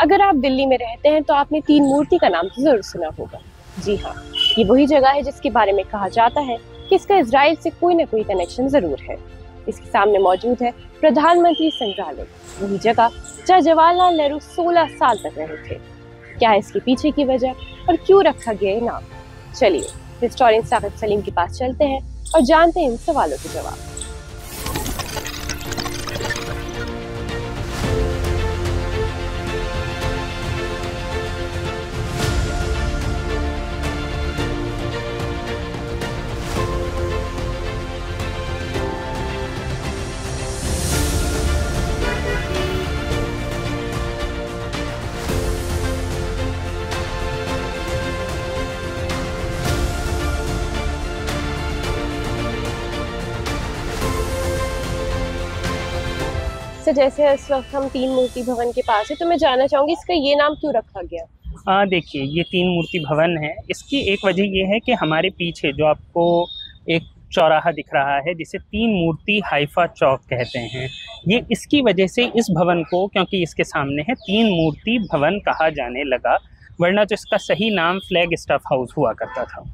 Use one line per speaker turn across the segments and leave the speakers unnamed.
अगर आप दिल्ली में रहते हैं तो आपने तीन मूर्ति का नाम तो जरूर सुना होगा। जी हाँ, ये वही जगह है जिसके बारे में कहा जाता है कि इसका इजराइल से कोई ना कोई कनेक्शन जरूर है। इसके सामने मौजूद है प्रधानमंत्री संग्रहालय, वही जगह जहाँ जवाहरलाल नेहरू 16 साल तक रहे थे। क्या है इसके पीछे की वजह और क्यों रखा गया ये नाम? चलिए हिस्टोरियन साकिब सलीम के पास चलते हैं और जानते हैं इन सवालों के जवाब। तो जैसे इस वक्त हम तीन मूर्ति भवन के पास है, तो मैं जानना चाहूंगी इसका ये नाम क्यों रखा गया?
देखिए, ये तीन मूर्ति भवन है। इसकी एक वजह ये है कि हमारे पीछे जो आपको एक चौराहा दिख रहा है जिसे तीन मूर्ति हाइफा चौक कहते हैं, ये इसकी वजह से इस भवन को, क्योंकि इसके सामने है, तीन मूर्ति भवन कहा जाने लगा, वरना तो इसका सही नाम फ्लैग स्टाफ हाउस हुआ करता था।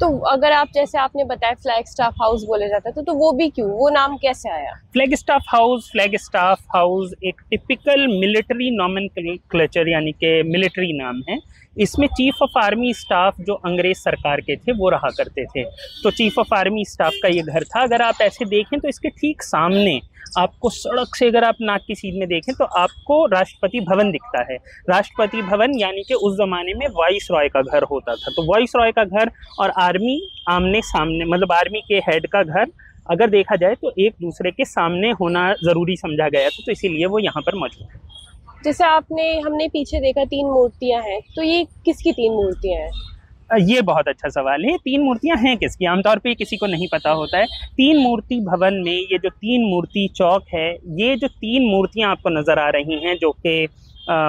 तो अगर आप, जैसे आपने बताया फ्लैग स्टाफ हाउस बोला जाता था, तो वो भी क्यों, वो नाम कैसे आया?
फ्लैग स्टाफ हाउस एक टिपिकल मिलिट्री नॉमेनक्लेचर यानी कि मिलिट्री नाम है। इसमें चीफ ऑफ आर्मी स्टाफ जो अंग्रेज सरकार के थे वो रहा करते थे, तो चीफ ऑफ आर्मी स्टाफ का ये घर था। अगर आप ऐसे देखें तो इसके ठीक सामने आपको, सड़क से अगर आप नाक की सीध में देखें तो आपको राष्ट्रपति भवन दिखता है। राष्ट्रपति भवन यानी कि उस ज़माने में वाइस रॉय का घर होता था, तो वाइस रॉय का घर और आर्मी आमने सामने, मतलब आर्मी के हेड का घर अगर देखा जाए तो एक दूसरे के सामने होना ज़रूरी समझा गया था, तो इसीलिए वो यहाँ पर मौजूद है।
जैसे हमने पीछे देखा तीन मूर्तियां हैं, तो ये किसकी तीन मूर्तियां हैं?
ये बहुत अच्छा सवाल है। तीन मूर्तियां हैं किसकी, आमतौर पे किसी को नहीं पता होता है। तीन मूर्ति भवन में ये जो तीन मूर्ति चौक है, ये जो तीन मूर्तियां आपको नज़र आ रही हैं जो कि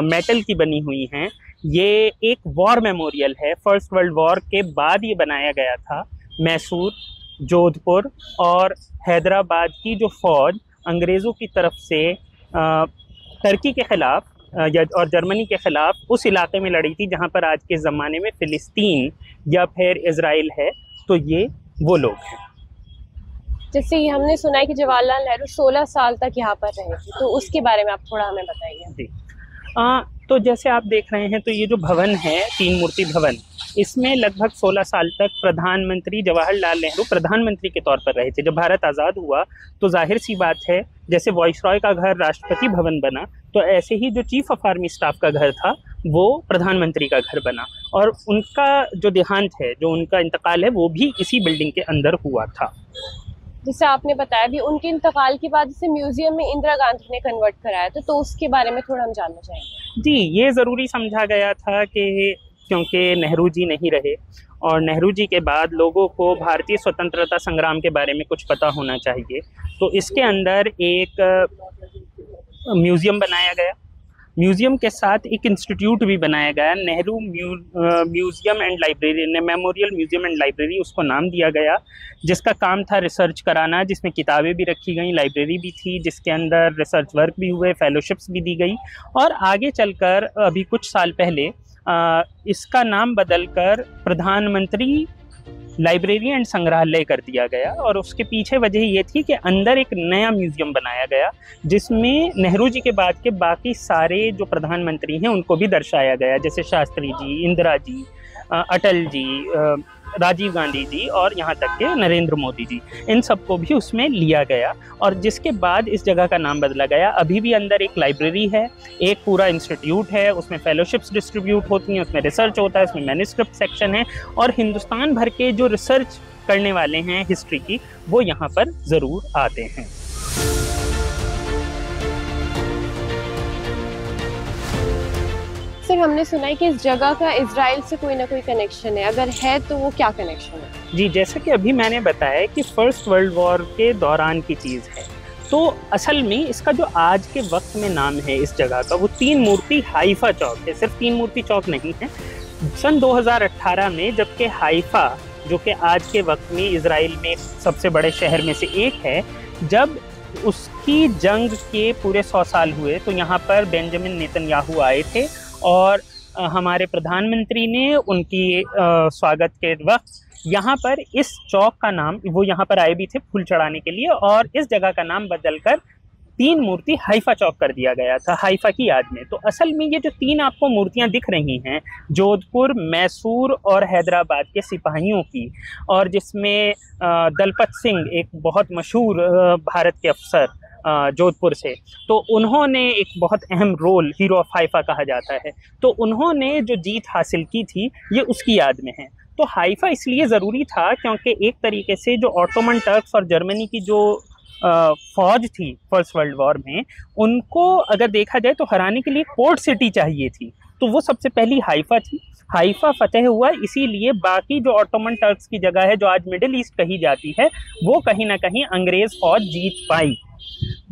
मेटल की बनी हुई हैं, ये एक वॉर मेमोरियल है। फर्स्ट वर्ल्ड वॉर के बाद ये बनाया गया था। मैसूर, जोधपुर और हैदराबाद की जो फ़ौज अंग्रेज़ों की तरफ से टर्की के ख़िलाफ़ और जर्मनी के ख़िलाफ़ उस इलाके में लड़ी थी जहाँ पर आज के ज़माने में फ़िलिस्तीन या फिर इज़राइल है, तो ये वो लोग हैं।
जैसे ये हमने सुना है कि जवाहरलाल नेहरू 16 साल तक यहाँ पर रहे थे, तो उसके बारे में आप थोड़ा हमें बताइए।
जी, तो जैसे आप देख रहे हैं, तो ये जो भवन है तीन मूर्ति भवन, इसमें लगभग 16 साल तक प्रधानमंत्री जवाहरलाल नेहरू प्रधानमंत्री के तौर पर रहे थे। जब भारत आज़ाद हुआ तो जाहिर सी बात है, जैसे वाइसरॉय का घर राष्ट्रपति भवन बना, तो ऐसे ही जो चीफ ऑफ आर्मी स्टाफ का घर था वो प्रधानमंत्री का घर बना, और उनका जो देहांत है, जो उनका इंतकाल है, वो भी इसी बिल्डिंग के अंदर हुआ था।
जैसे आपने बताया भी, उनके इंतकाल के बाद इसे म्यूजियम में इंदिरा गांधी ने कन्वर्ट कराया था, तो उसके बारे में थोड़ा हम जानना चाहेंगे।
जी, ये ज़रूरी समझा गया था कि क्योंकि नेहरू जी नहीं रहे और नेहरू जी के बाद लोगों को भारतीय स्वतंत्रता संग्राम के बारे में कुछ पता होना चाहिए, तो इसके अंदर एक म्यूज़ियम बनाया गया। म्यूज़ियम के साथ एक इंस्टीट्यूट भी बनाया गया, Nehru museum and library, memorial museum and library उसको नाम दिया गया, जिसका काम था रिसर्च कराना, जिसमें किताबें भी रखी गई, लाइब्रेरी भी थी, जिसके अंदर रिसर्च वर्क भी हुए, फेलोशिप्स भी दी गई। और आगे चलकर अभी कुछ साल पहले इसका नाम बदलकर प्रधानमंत्री लाइब्रेरी एंड संग्रहालय कर दिया गया, और उसके पीछे वजह ये थी कि अंदर एक नया म्यूज़ियम बनाया गया जिसमें नेहरू जी के बाद के बाकी सारे जो प्रधानमंत्री हैं उनको भी दर्शाया गया, जैसे शास्त्री जी, इंदिरा जी, अटल जी, राजीव गांधी जी और यहाँ तक के नरेंद्र मोदी जी, इन सबको भी उसमें लिया गया, और जिसके बाद इस जगह का नाम बदला गया। अभी भी अंदर एक लाइब्रेरी है, एक पूरा इंस्टीट्यूट है, उसमें फेलोशिप्स डिस्ट्रीब्यूट होती हैं, उसमें रिसर्च होता है, उसमें मैन्युस्क्रिप्ट सेक्शन है, और हिंदुस्तान भर के जो रिसर्च करने वाले हैं हिस्ट्री की, वो यहाँ पर ज़रूर आते हैं।
सर, हमने सुना है कि इस जगह का इजराइल से कोई ना कोई कनेक्शन है, अगर है तो वो क्या कनेक्शन है?
जी, जैसा कि अभी मैंने बताया कि फर्स्ट वर्ल्ड वॉर के दौरान की चीज़ है, तो असल में इसका जो आज के वक्त में नाम है इस जगह का, वो तीन मूर्ति हाइफा चौक है। सिर्फ तीन मूर्ति चौक नहीं है। सन 2018 में जबकि हाइफा, जो कि आज के वक्त में इजराइल में सबसे बड़े शहर में से एक है, जब उसकी जंग के पूरे 100 साल हुए तो यहाँ पर बेंजामिन नेतन्याहू आए थे और हमारे प्रधानमंत्री ने उनकी स्वागत के वक्त यहाँ पर इस चौक का नाम, वो यहाँ पर आए भी थे फूल चढ़ाने के लिए, और इस जगह का नाम बदलकर 3 मूर्ति हाइफा चौक कर दिया गया था, हाइफा की याद में। तो असल में ये जो 3 आपको मूर्तियाँ दिख रही हैं, जोधपुर, मैसूर और हैदराबाद के सिपाहियों की, और जिसमें दलपत सिंह एक बहुत मशहूर भारत के अफसर जोधपुर से, तो उन्होंने एक बहुत अहम रोल, हीरो ऑफ हाइफा कहा जाता है, तो उन्होंने जो जीत हासिल की थी ये उसकी याद में है। तो हाइफा इसलिए ज़रूरी था क्योंकि एक तरीके से जो ऑटोमन टर्क्स और जर्मनी की जो फौज थी फर्स्ट वर्ल्ड वॉर में, उनको अगर देखा जाए तो हराने के लिए पोर्ट सिटी चाहिए थी, तो वो सबसे पहली हाइफा थी। हाइफा फतेह हुआ, इसीलिए बाकी जो ऑटोमन टर्क्स की जगह है जो आज मिडिल ईस्ट कही जाती है, वो कहीं ना कहीं अंग्रेज़ फौज जीत पाई,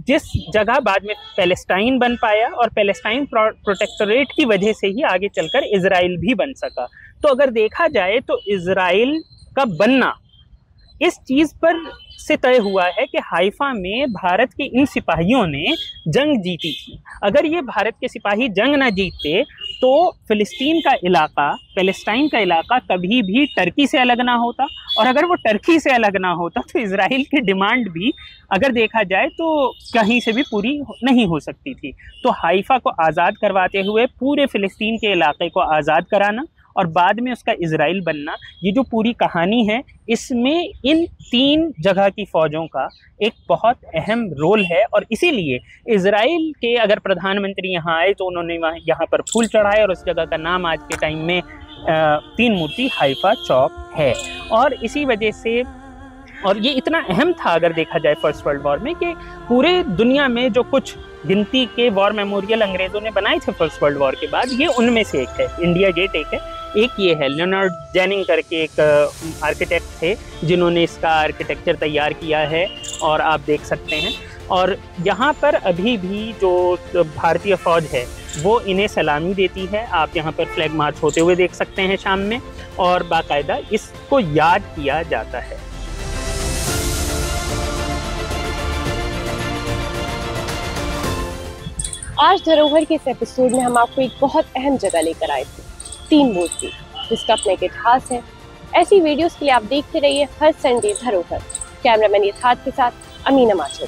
जिस जगह बाद में पैलेस्टाइन बन पाया, और पैलेस्टाइन प्रोटेक्टोरेट की वजह से ही आगे चलकर इजराइल भी बन सका। तो अगर देखा जाए तो इजराइल का बनना इस चीज़ पर से तय हुआ है कि हाइफा में भारत के इन सिपाहियों ने जंग जीती थी। अगर ये भारत के सिपाही जंग ना जीतते तो फ़िलिस्तीन का इलाका, पैलेस्टाइन का इलाका कभी भी टर्की से अलग ना होता, और अगर वो टर्की से अलग ना होता तो इजराइल की डिमांड भी अगर देखा जाए तो कहीं से भी पूरी नहीं हो सकती थी। तो हाइफा को आज़ाद करवाते हुए पूरे फ़िलिस्तीन के इलाके को आज़ाद कराना और बाद में उसका इजराइल बनना, ये जो पूरी कहानी है, इसमें इन 3 जगह की फ़ौजों का एक बहुत अहम रोल है। और इसीलिए इजराइल के अगर प्रधानमंत्री यहाँ आए तो उन्होंने यहाँ पर फूल चढ़ाए, और उस जगह का नाम आज के टाइम में 3 मूर्ति हाइफा चौक है। और इसी वजह से, और ये इतना अहम था अगर देखा जाए फर्स्ट वर्ल्ड वॉर में, कि पूरे दुनिया में जो कुछ गिनती के वॉर मेमोरियल अंग्रेज़ों ने बनाए थे फर्स्ट वर्ल्ड वॉर के बाद, ये उनमें से एक है। इंडिया गेट एक है, एक ये है। लियोनार्ड जेनिंग करके एक आर्किटेक्ट थे जिन्होंने इसका आर्किटेक्चर तैयार किया है, और आप देख सकते हैं। और यहाँ पर अभी भी जो भारतीय फ़ौज है वो इन्हें सलामी देती है। आप यहाँ पर फ्लैग मार्च होते हुए देख सकते हैं शाम में, और बाकायदा इसको याद किया जाता है।
आज धरोहर के इस एपिसोड में हम आपको एक बहुत अहम जगह लेकर आए थे, 3 मूर्ति, जिसका अपना एक इतिहास है। ऐसी वीडियोस के लिए आप देखते रहिए हर संडे धरोहर। कैमरामैन यथार्थ के साथ अमीना माचुर।